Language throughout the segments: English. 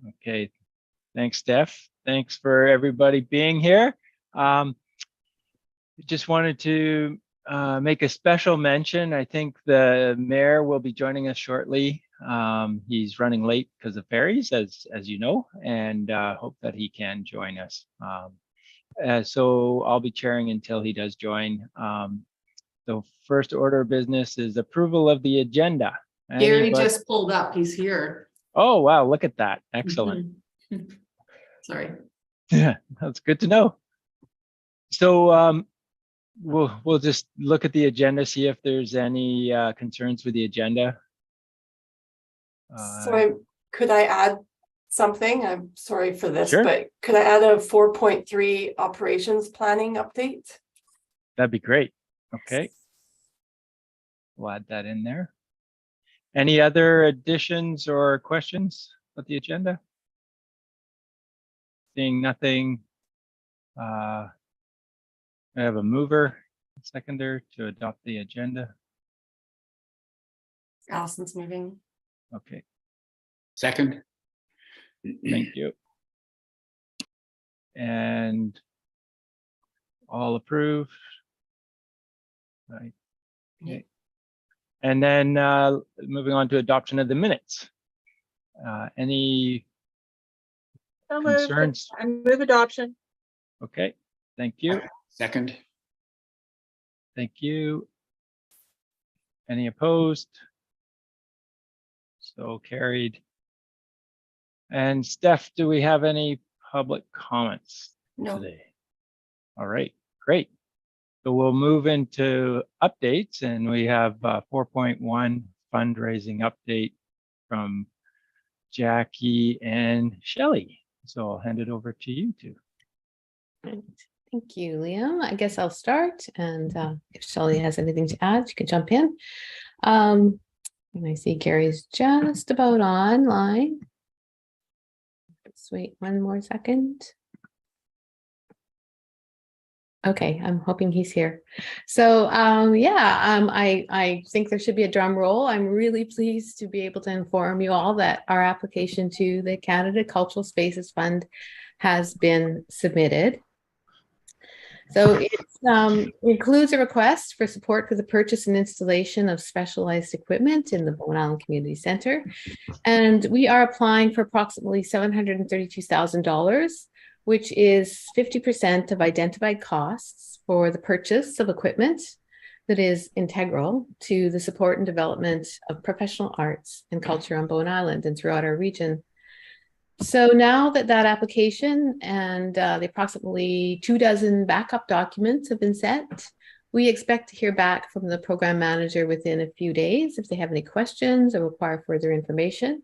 Okay, thanks, Steph. Thanks for everybody being here. Just wanted to make a special mention. I think the mayor will be joining us shortly. He's running late because of ferries, as you know, and hope that he can join us. So I'll be chairing until he does join. The first order of business is approval of the agenda. Gary just pulled up. He's here. Oh, wow. Look at that. Excellent. Sorry. Yeah, that's good to know. So we'll just look at the agenda, see if there's any concerns with the agenda. Sorry, could I add something? I'm sorry for this, sure. But could I add a 4.3 operations planning update? That'd be great. Okay. We'll add that in there. Any other additions or questions about the agenda? Seeing nothing. I have a mover, seconder to adopt the agenda. Allison's moving. Okay. Second. Thank you. And all approved. Right. Okay. And then moving on to adoption of the minutes. Any concerns? I move adoption. Okay, thank you. Second. Thank you. Any opposed? So carried. And Steph, do we have any public comments today? All right, great. So we'll move into updates, and we have 4.1 fundraising update from Jackie and Shelley. So I'll hand it over to you two. Thank you, Liam. I guess I'll start, and if Shelley has anything to add, you can jump in. And I see Gary's just about online. Let's wait one more second. Okay, I'm hoping he's here. So I think there should be a drum roll. I'm really pleased to be able to inform you all that our application to the Canada Cultural Spaces Fund has been submitted. So it includes a request for support for the purchase and installation of specialized equipment in the Bowen Island Community Centre. And we are applying for approximately $732,000, which is 50% of identified costs for the purchase of equipment that is integral to the support and development of professional arts and culture on Bowen Island and throughout our region. So now that application and the approximately 24 backup documents have been sent, we expect to hear back from the program manager within a few days if they have any questions or require further information.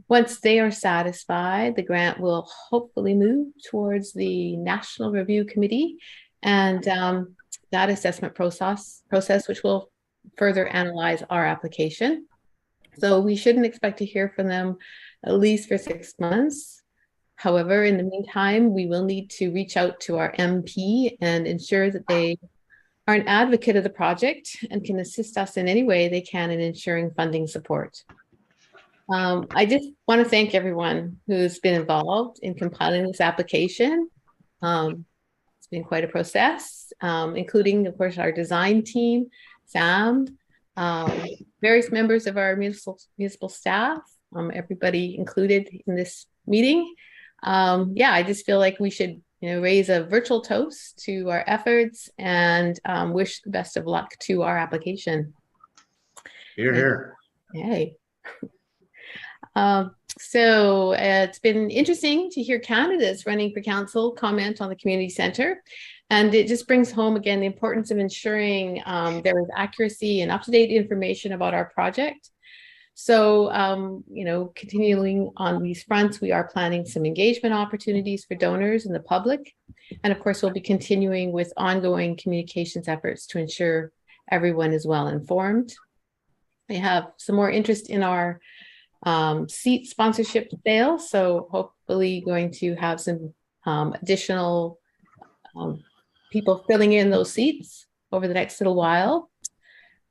Once they are satisfied, the grant will hopefully move towards the National Review Committee and that assessment process, which will further analyze our application. So we shouldn't expect to hear from them at least for 6 months. However, in the meantime, we will need to reach out to our MP and ensure that they are an advocate of the project and can assist us in any way they can in ensuring funding support. I just want to thank everyone who's been involved in compiling this application. It's been quite a process, including, of course, our design team, Sam, various members of our municipal staff, everybody included in this meeting. I just feel like we should raise a virtual toast to our efforts and wish the best of luck to our application. Hear, hear. Yay. So it's been interesting to hear candidates running for council comment on the community centre, and it just brings home again the importance of ensuring there is accuracy and up-to-date information about our project. So continuing on these fronts, we are planning some engagement opportunities for donors and the public, and of course we'll be continuing with ongoing communications efforts to ensure everyone is well informed. We have some more interest in our seat sponsorship sale, so hopefully going to have some additional people filling in those seats over the next little while.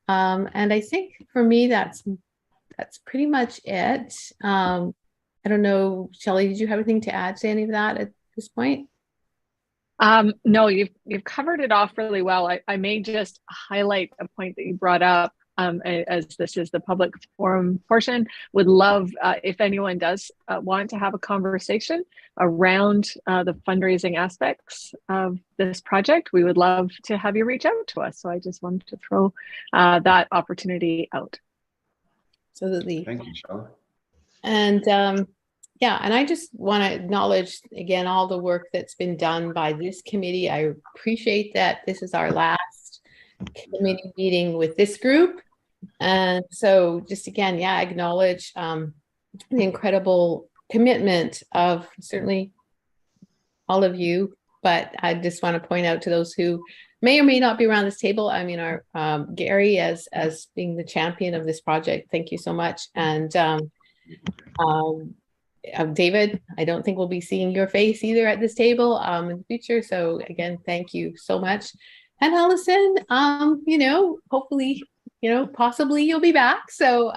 And I think for me that's pretty much it. And I don't know, Shelley, did you have anything to add to any of that at this point? No, you've covered it off really well. I may just highlight a point that you brought up, as this is the public forum portion. Would love if anyone does want to have a conversation around the fundraising aspects of this project. We would love to have you reach out to us. So I just wanted to throw that opportunity out. Absolutely. Thank you, Shelley. And yeah, and I just want to acknowledge again all the work that's been done by this committee. I appreciate that this is our last committee meeting with this group. And so just again, yeah, acknowledge the incredible commitment of certainly all of you. But I just want to point out to those who may or may not be around this table. I mean, our Gary as being the champion of this project. Thank you so much. And David, I don't think we'll be seeing your face either at this table in the future. So again, thank you so much. And Allison, you know, hopefully, you know, possibly you'll be back. So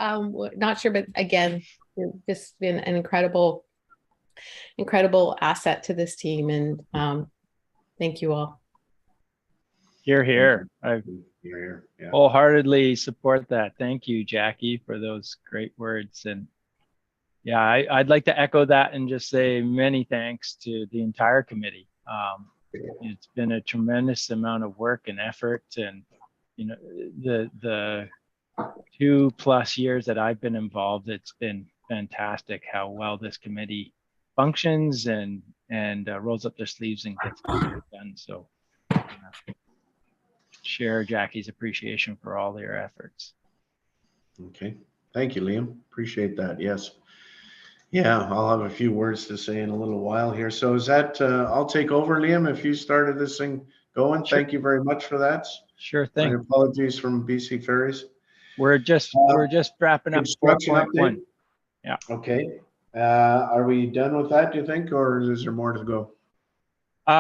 not sure, but again, you've just been an incredible asset to this team. And thank you all. Hear, hear. I Here, yeah. wholeheartedly support that. Thank you, Jackie, for those great words. And yeah, I'd like to echo that and just say many thanks to the entire committee. It's been a tremendous amount of work and effort, and you know, the 2+ years that I've been involved, it's been fantastic how well this committee functions and rolls up their sleeves and gets it done. So share Jackie's appreciation for all their efforts. Okay. Thank you, Liam. Appreciate that. Yes. Yeah, I'll have a few words to say in a little while here. So is that, I'll take over, Liam, if you started this thing going. Sure. Thank you very much for that. Sure My thing. apologies from BC Ferries. We're just wrapping up Construction 4.1. update? Yeah. Okay. Are we done with that, do you think, or is there more to go?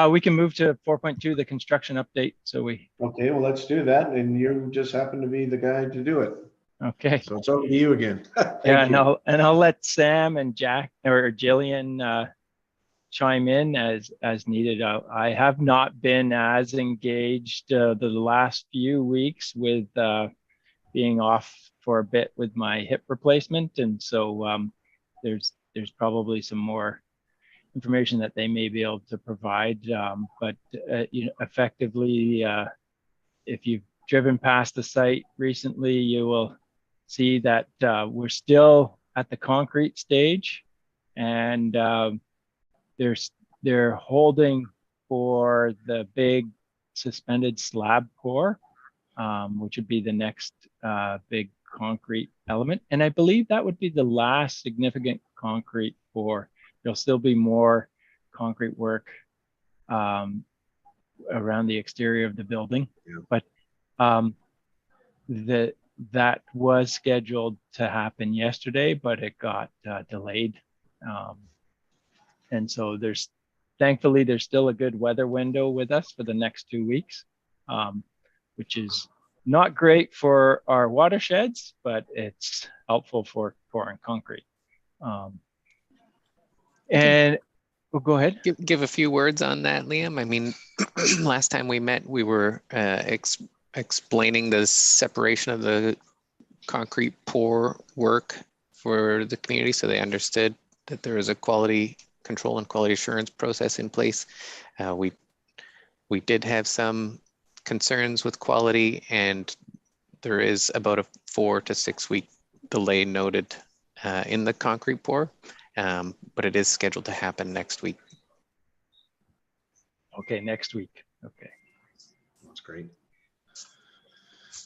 We can move to 4.2, the construction update. So Okay, well, let's do that. And you just happen to be the guy to do it. okay. So it's over to you again. Thank Yeah, you. and I'll let Sam and Jack or Jillian chime in as needed. I have not been as engaged the last few weeks with being off for a bit with my hip replacement, and so there's probably some more information that they may be able to provide. But you know, effectively, if you've driven past the site recently, you will see that we're still at the concrete stage, and they're holding for the big suspended slab pour, which would be the next big concrete element. And I believe that would be the last significant concrete pour. There'll still be more concrete work around the exterior of the building, but that was scheduled to happen yesterday, but it got delayed. And so thankfully there's still a good weather window with us for the next 2 weeks, which is not great for our watersheds, but it's helpful for pouring concrete. And well, go ahead. Give a few words on that, Liam. I mean, last time we met, we were explaining the separation of the concrete pour work for the community, so they understood that there is a quality control and quality assurance process in place. We did have some concerns with quality, and there is about a 4 to 6 week delay noted in the concrete pour, but it is scheduled to happen next week. Okay, next week. Okay. That's great.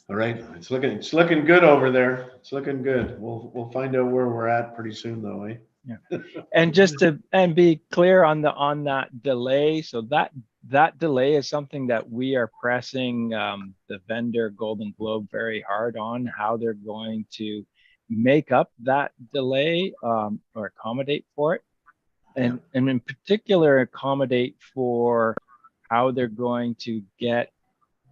All right, it's looking good over there. It's looking good. We'll find out where we're at pretty soon, though, eh? Yeah. And just to be clear on that delay, so that delay is something that we are pressing the vendor Golden Globe very hard on, how they're going to make up that delay or accommodate for it, and in particular accommodate for how they're going to get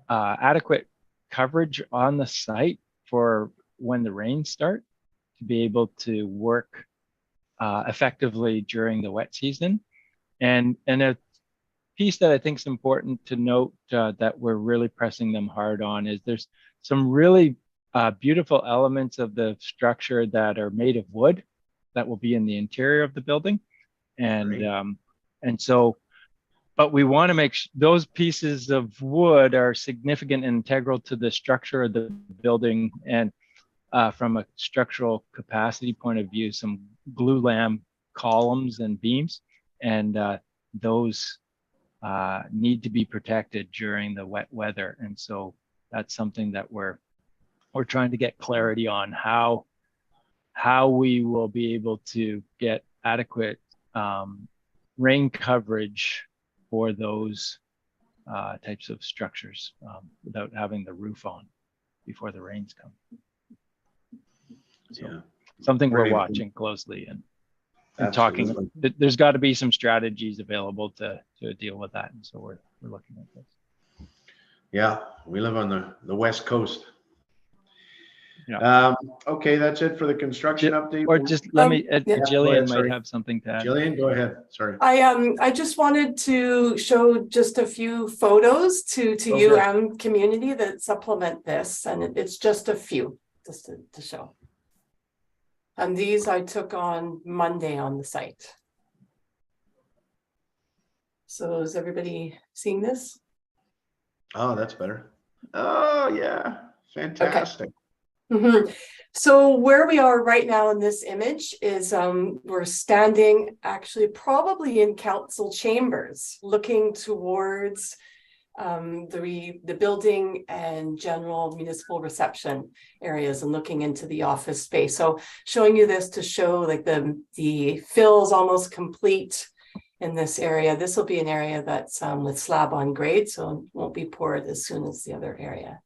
adequate coverage on the site for when the rains start, to be able to work effectively during the wet season. And a piece that I think is important to note that we're really pressing them hard on is there's some really beautiful elements of the structure that are made of wood that will be in the interior of the building. And so, but we want to make those pieces of wood are significant and integral to the structure of the building. And from a structural capacity point of view, some glulam columns and beams, and those need to be protected during the wet weather. And so that's something that we're trying to get clarity on how we will be able to get adequate rain coverage for those types of structures without having the roof on before the rains come. So something we're watching closely and talking. There's got to be some strategies available to deal with that, and so we're looking at this. Yeah, we live on the West Coast. Yeah. Okay, that's it for the construction update. Or just let me. Jillian might have something to add. Jillian, go ahead. Sorry. I just wanted to show just a few photos to you and community that supplement this, and it's just a few just to show. And these I took on Monday on the site. So is everybody seeing this? Oh, that's better. Oh yeah, fantastic. Okay. So where we are right now in this image is we're standing actually probably in council chambers, looking towards the building and general municipal reception areas and looking into the office space. So showing you this to show like the fill is almost complete in this area. This will be an area that's with slab on grade, so it won't be poured as soon as the other area.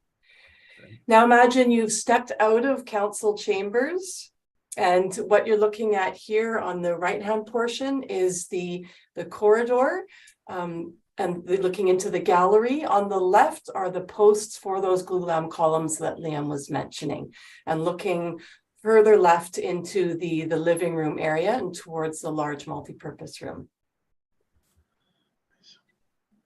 Now imagine you've stepped out of council chambers, and what you're looking at here on the right-hand portion is the corridor, and looking into the gallery. On the left are the posts for those glulam columns that Liam was mentioning, and looking further left into the living room area and towards the large multi-purpose room.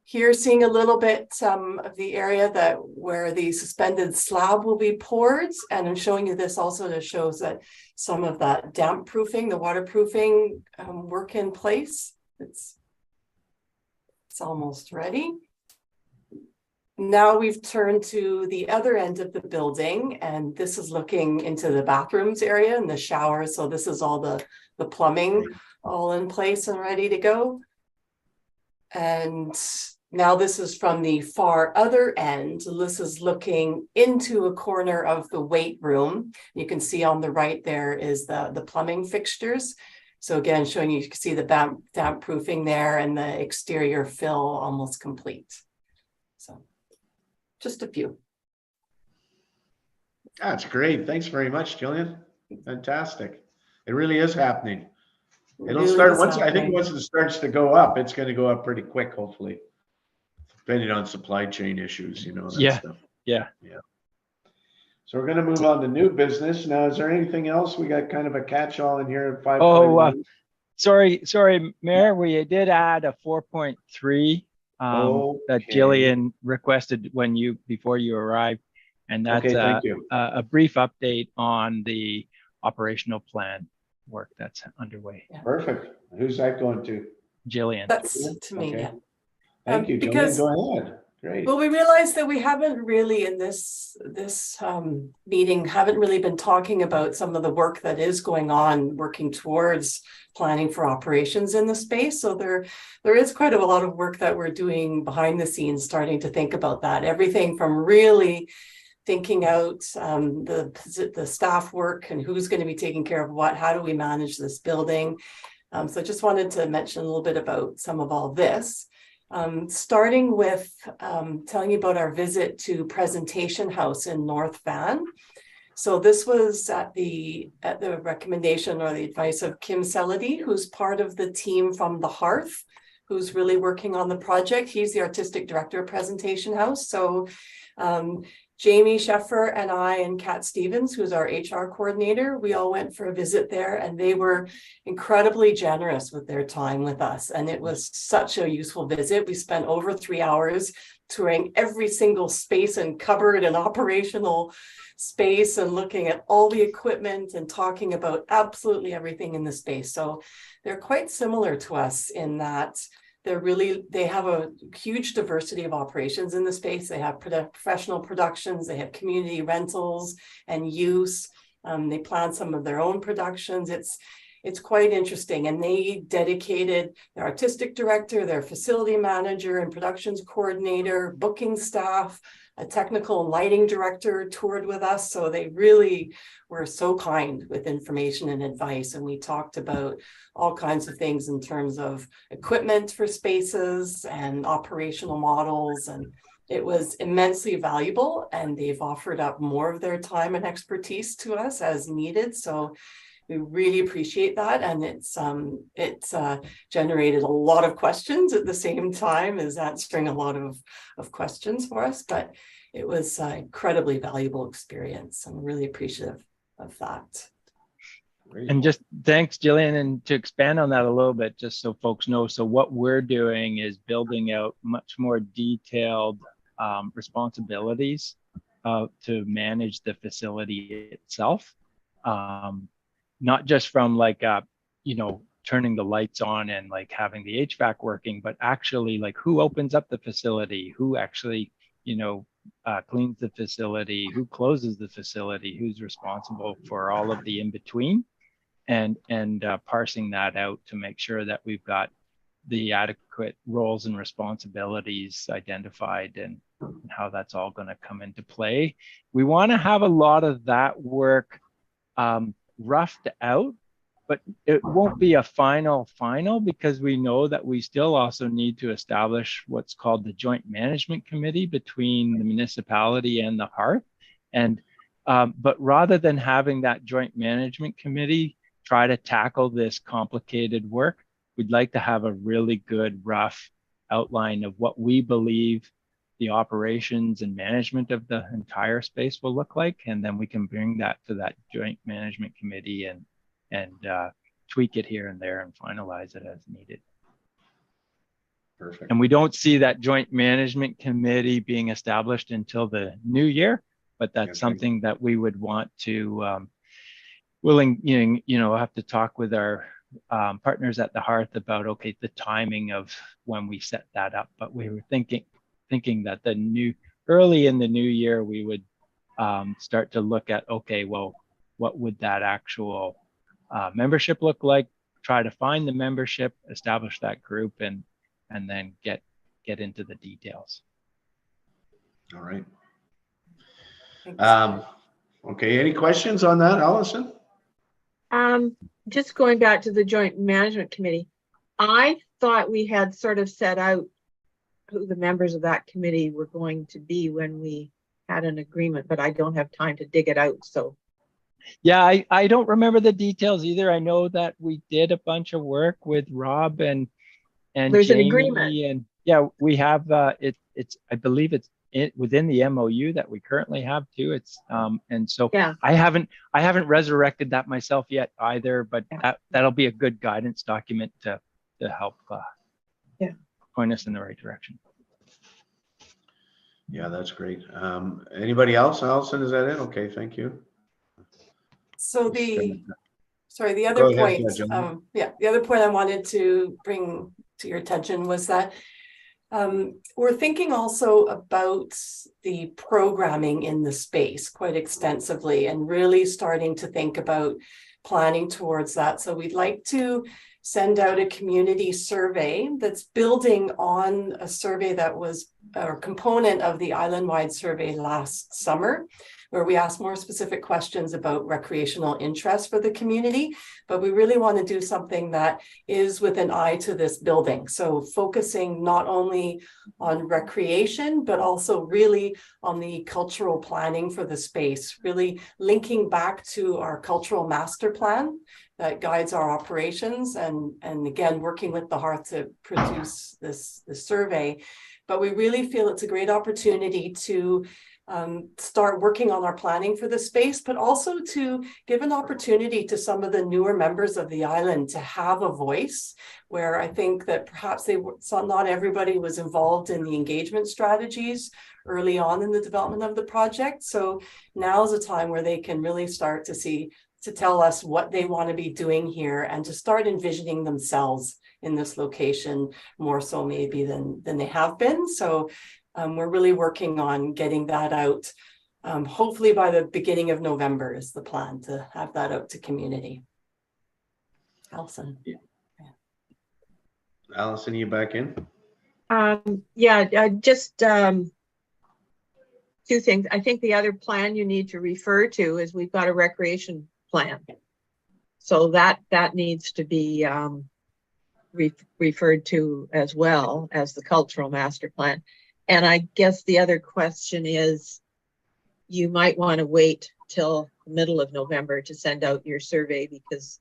Here, seeing a little bit of the area where the suspended slab will be poured, and I'm showing you this also to show that some of that damp proofing, the waterproofing work in place. It's almost ready. Now we've turned to the other end of the building, and this is looking into the bathrooms area and the showers. So this is all the plumbing all in place and ready to go. And now this is from the far other end. This is looking into a corner of the weight room. You can see on the right there is the plumbing fixtures. So again, showing you can see the damp proofing there and the exterior fill almost complete. So just a few. That's great. Thanks very much, Jillian. Fantastic. It really is happening. It'll start once, I think once it starts to go up, it's going to go up pretty quick, hopefully, depending on supply chain issues, you know. That stuff. Yeah. So we're going to move on to new business. Now, is there anything else? We got kind of a catch-all in here at 5. Oh, sorry, Mayor, we did add a 4.3 that Jillian requested before you arrived. And that's a brief update on the operational plan work that's underway. Yeah. Perfect. Who's that going to? Jillian. That's to me. Okay. Yeah. Thank you, Jillian. Go ahead. Great. Well, we realized that we haven't really in this meeting haven't really been talking about some of the work that is going on, working towards planning for operations in the space. So there is quite a lot of work that we're doing behind the scenes, starting to think about that. Everything from really thinking out the staff work and who's going to be taking care of what, how do we manage this building. So I just wanted to mention a little bit about some of all this. Starting with telling you about our visit to Presentation House in North Van. So this was at the recommendation or the advice of Kim Selady, who's part of the team from The Hearth, who's really working on the project. He's the artistic director of Presentation House. So Jamie Sheffer and I and Kat Stevens, who's our HR coordinator, we all went for a visit there, and they were incredibly generous with their time with us. And it was such a useful visit. We spent over 3 hours touring every single space and cupboard and operational space and looking at all the equipment and talking about absolutely everything in the space. So they're quite similar to us in that they have a huge diversity of operations in the space. They have professional productions, they have community rentals and use. They plan some of their own productions. It's quite interesting. And they dedicated their artistic director, their facility manager and productions coordinator, booking staff, a technical and lighting director toured with us. So they really were so kind with information and advice. And we talked about all kinds of things in terms of equipment for spaces and operational models. And it was immensely valuable. And they've offered up more of their time and expertise to us as needed. So we really appreciate that. And it's generated a lot of questions at the same time as answering a lot of questions for us. But it was an incredibly valuable experience. I'm really appreciative of that. And just thanks, Jillian. And to expand on that a little bit, just so folks know, so what we're doing is building out much more detailed responsibilities to manage the facility itself. Not just from like, turning the lights on and like having the HVAC working, but actually like who opens up the facility, who actually, cleans the facility, who closes the facility, who's responsible for all of the in-between, and parsing that out to make sure that we've got the adequate roles and responsibilities identified and how that's all going to come into play. We want to have a lot of that work roughed out, but it won't be a final because we know that we still also need to establish what's called the joint management committee between the municipality and the Hearth. And but rather than having that joint management committee try to tackle this complicated work, we'd like to have a really good rough outline of what we believe the operations and management of the entire space will look like, and then we can bring that to that joint management committee and tweak it here and there and finalize it as needed. Perfect. And we don't see that joint management committee being established until the new year, but that's something that we would want to have to talk with our partners at the Hearth about, okay, the timing of when we set that up. But we were thinking that early in the new year, we would start to look at, okay, well, what would that actual membership look like? Try to find the membership, establish that group, and then get into the details. All right. Okay. Any questions on that, Allison? Just going back to the joint management committee, I thought we had sort of set out who the members of that committee were going to be when we had an agreement, but I don't have time to dig it out. So yeah, I don't remember the details either. I know that we did a bunch of work with Rob and there's Jamie, an agreement. and yeah, we have it's I believe it's within the MOU that we currently have too. It's and so yeah. I haven't resurrected that myself yet either, but that'll be a good guidance document to help point us in the right direction. Yeah, that's great. Anybody else? Allison, is that it? Okay, thank you. So the other point, the other point I wanted to bring to your attention was that we're thinking also about the programming in the space quite extensively and really starting to think about planning towards that. So we'd like to send out a community survey that's building on a survey that was a component of the island-wide survey last summer, where we asked more specific questions about recreational interest for the community. But we really want to do something that is with an eye to this building. So focusing not only on recreation, but also really on the cultural planning for the space, really linking back to our cultural master plan that guides our operations, and again, working with the Hearth to produce this survey. But we really feel it's a great opportunity to start working on our planning for the space, but also to give an opportunity to some of the newer members of the island to have a voice, where I think that perhaps not everybody was involved in the engagement strategies early on in the development of the project. So now is a time where they can really start to tell us what they want to be doing here and to start envisioning themselves in this location more so maybe than they have been. So we're really working on getting that out. Hopefully by the beginning of November is the plan to have that out to community. Allison. Yeah. Allison, you back in? Just two things. I think the other plan you need to refer to is we've got a recreation plan. So that needs to be referred to as well as the cultural master plan. And I guess the other question is, you might want to wait till the middle of November to send out your survey, because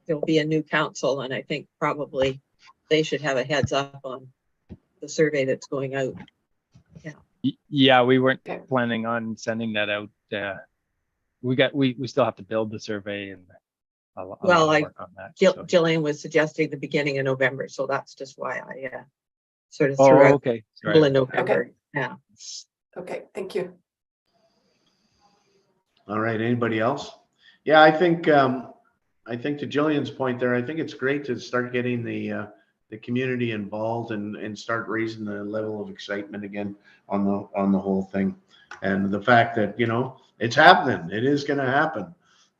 there'll be a new council, and I think probably they should have a heads up on the survey that's going out. Yeah, we weren't planning on sending that out. We still have to build the survey, and a lot of work on that. Jillian was suggesting the beginning of November, so that's just why I sort of threw out middle of November. Okay. Yeah. Okay, thank you. All right, anybody else? Yeah, I think to Jillian's point there, I think it's great to start getting the community involved and start raising the level of excitement again on the whole thing. And the fact that, it's happening, it is going to happen,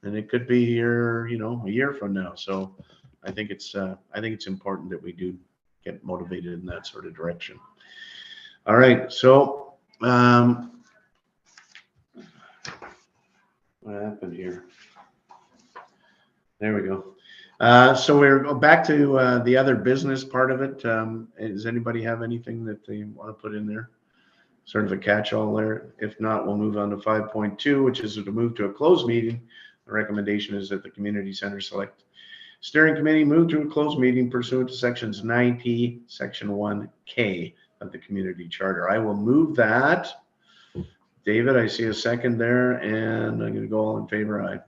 and it could be here, a year from now. So I think it's important that we do get motivated in that sort of direction. All right, so what happened here? There we go. So we're back to the other business part of it. Does anybody have anything that they want to put in there? Sort of a catch-all there. If not, we'll move on to 5.2, which is to move to a closed meeting. The recommendation is that the Community Center Select Steering Committee move to a closed meeting pursuant to sections 9P, section 1K of the Community Charter. I will move that. David, I see a second there, and I'm going to go all in favor. Aye.